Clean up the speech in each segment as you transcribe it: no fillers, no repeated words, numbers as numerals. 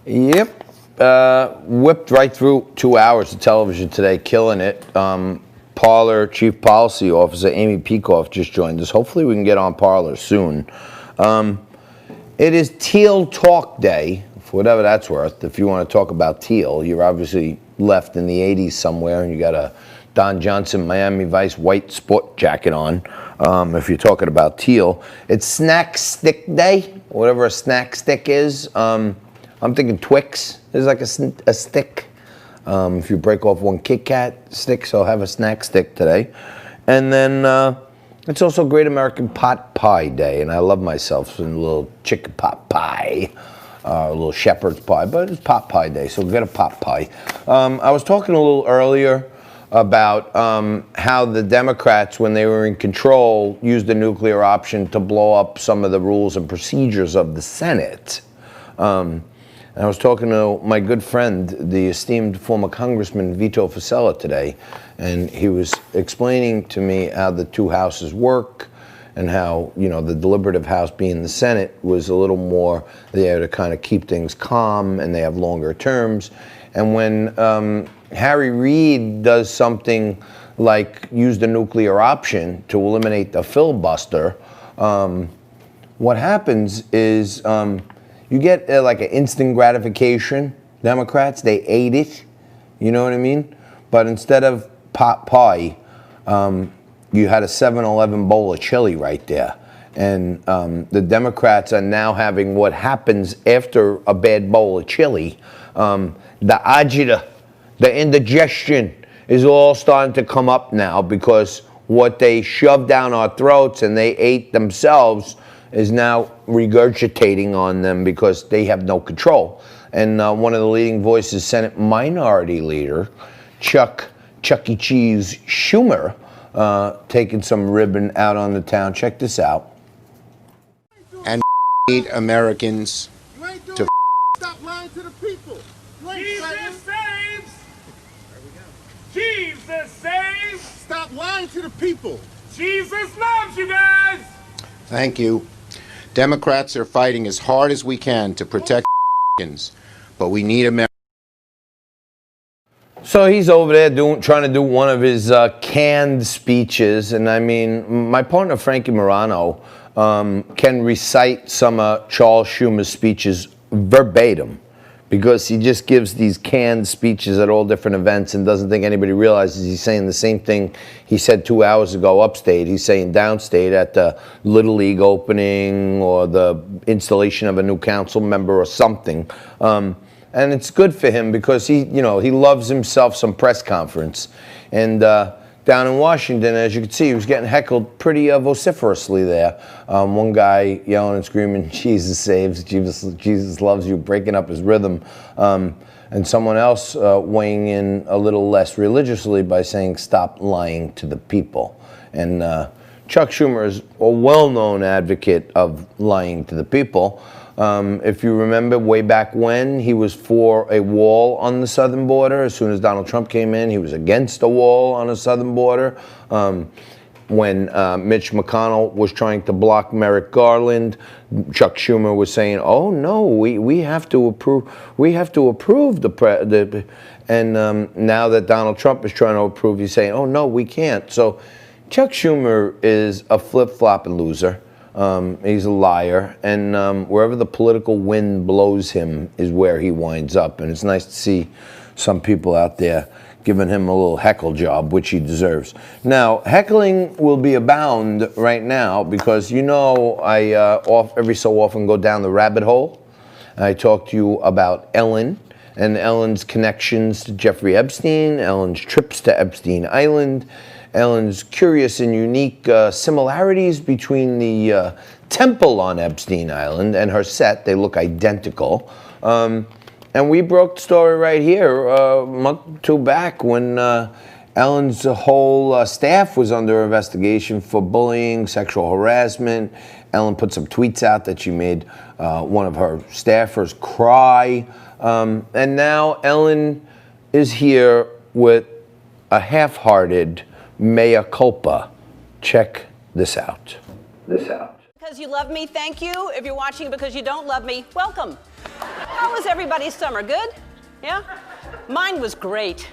Yep. Whipped right through 2 hours of television today, killing it. Parler Chief Policy Officer Amy Peikoff just joined us. Hopefully we can get on Parler soon. It is Teal Talk Day, for whatever that's worth. If you want to talk about teal, you're obviously left in the 80s somewhere and you got a Don Johnson Miami Vice white sport jacket on. If you're talking about teal. It's Snack Stick Day, whatever a snack stick is. I'm thinking Twix is like a stick. If you break off one Kit Kat stick, so have a snack stick today. And then it's also Great American Pot Pie Day, and I love myself some little chicken pot pie, a little shepherd's pie, but it's pot pie day, so get a pot pie. I was talking a little earlier about how the Democrats, when they were in control, used the nuclear option to blow up some of the rules and procedures of the Senate. I was talking to my good friend, the esteemed former Congressman Vito Fossella today, and he was explaining to me how the two houses work and how, you know, the deliberative house being the Senate was a little more there to kind of keep things calm, and they have longer terms. And when Harry Reid does something like use the nuclear option to eliminate the filibuster, what happens is you get like an instant gratification. Democrats, they ate it, you know what I mean? But instead of pot pie, you had a 7-Eleven bowl of chili right there. And the Democrats are now having what happens after a bad bowl of chili. The agita, the indigestion is all starting to come up now because what they shoved down our throats and they ate themselves is now regurgitating on them because they have no control. And one of the leading voices, Senate Minority Leader, Chucky Cheese Schumer, taking some ribbon out on the town. Check this out. And need Americans to stop lying to the people. Jesus saves! Jesus saves! Stop lying to the people. Jesus loves you guys! Thank you. Democrats are fighting as hard as we can to protect Americans, but we need America. So he's over there trying to do one of his canned speeches, and I mean, my partner Frankie Morano can recite some of Charles Schumer's speeches verbatim, because he just gives these canned speeches at all different events and doesn't think anybody realizes he's saying the same thing he said 2 hours ago upstate. He's saying downstate at the Little League opening or the installation of a new council member or something. And it's good for him because he loves himself some press conference. And down in Washington, as you can see, he was getting heckled pretty vociferously there. One guy yelling and screaming, "Jesus saves, Jesus loves you," breaking up his rhythm. And someone else weighing in a little less religiously by saying, "Stop lying to the people." And Chuck Schumer is a well-known advocate of lying to the people. If you remember way back when, he was for a wall on the southern border. As soon as Donald Trump came in, he was against a wall on the southern border. When Mitch McConnell was trying to block Merrick Garland, Chuck Schumer was saying, "Oh no, we have to approve. We have to approve the." And now that Donald Trump is trying to approve, he's saying, "Oh no, we can't." So Chuck Schumer is a flip-flopping loser. He's a liar, and wherever the political wind blows him is where he winds up. And it's nice to see some people out there giving him a little heckle job, which he deserves. Now, heckling will be abound right now because, you know, I every so often go down the rabbit hole. I talk to you about Ellen and Ellen's connections to Jeffrey Epstein, Ellen's trips to Epstein Island, Ellen's curious and unique similarities between the temple on Epstein Island and her set. They look identical. And we broke the story right here a month or two back when Ellen's whole staff was under investigation for bullying, sexual harassment. Ellen put some tweets out that she made one of her staffers cry. And now Ellen is here with a half-hearted mea culpa. Check this out. Because you love me, thank you. If you're watching because you don't love me, welcome. How was everybody's summer? Good? Yeah? Mine was great.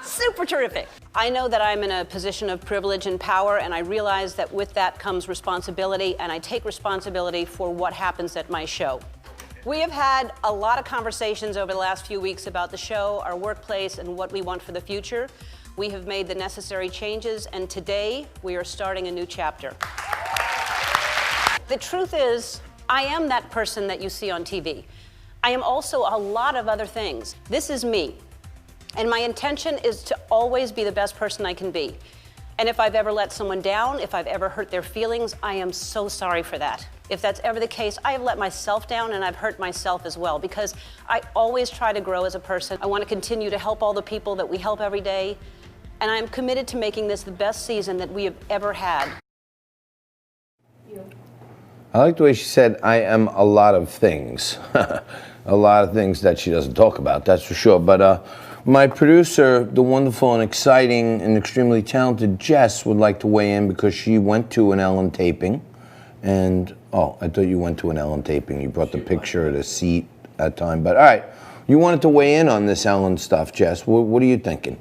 Super terrific. I know that I'm in a position of privilege and power, and I realize that with that comes responsibility, and I take responsibility for what happens at my show. We have had a lot of conversations over the last few weeks about the show, our workplace, and what we want for the future. We have made the necessary changes, and today we are starting a new chapter. The truth is, I am that person that you see on TV. I am also a lot of other things. This is me. And my intention is to always be the best person I can be. And if I've ever let someone down, if I've ever hurt their feelings, I am so sorry for that. If that's ever the case, I have let myself down and I've hurt myself as well, because I always try to grow as a person. I want to continue to help all the people that we help every day. And I'm committed to making this the best season that we have ever had. I like the way she said, I am a lot of things. A lot of things that she doesn't talk about, that's for sure. But my producer, the wonderful and exciting and extremely talented Jess, would like to weigh in because she went to an Ellen taping. And, oh, I thought you went to an Ellen taping. You brought the picture of the seat at time. But, all right, you wanted to weigh in on this Ellen stuff, Jess. What are you thinking?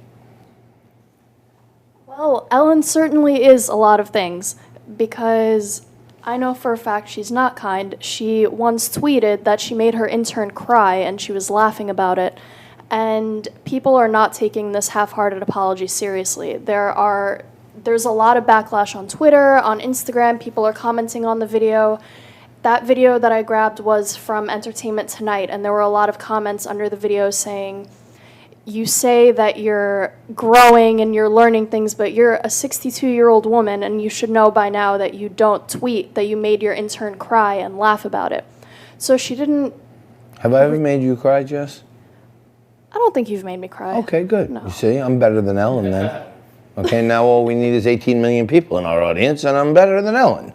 Well, Ellen certainly is a lot of things, because I know for a fact she's not kind. She once tweeted that she made her intern cry and she was laughing about it. And people are not taking this half-hearted apology seriously. There's a lot of backlash on Twitter, on Instagram. People are commenting on the video. That video that I grabbed was from Entertainment Tonight, and there were a lot of comments under the video saying, you say that you're growing and you're learning things, but you're a 62-year-old woman, and you should know by now that you don't tweet that you made your intern cry and laugh about it. So she didn't... Have I ever made you cry, Jess? I don't think you've made me cry. Okay, good. No. You see, I'm better than Ellen then. Okay, now all we need is 18 million people in our audience, and I'm better than Ellen.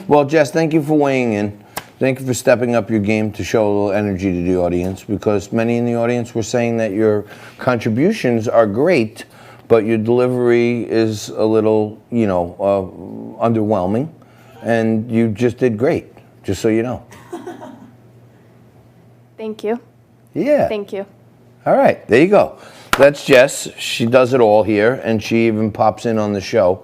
Well, Jess, thank you for weighing in. Thank you for stepping up your game to show a little energy to the audience, because many in the audience were saying that your contributions are great, but your delivery is a little, underwhelming, and you just did great, just so you know. Thank you. Yeah. Thank you. All right, there you go. That's Jess. She does it all here, and she even pops in on the show.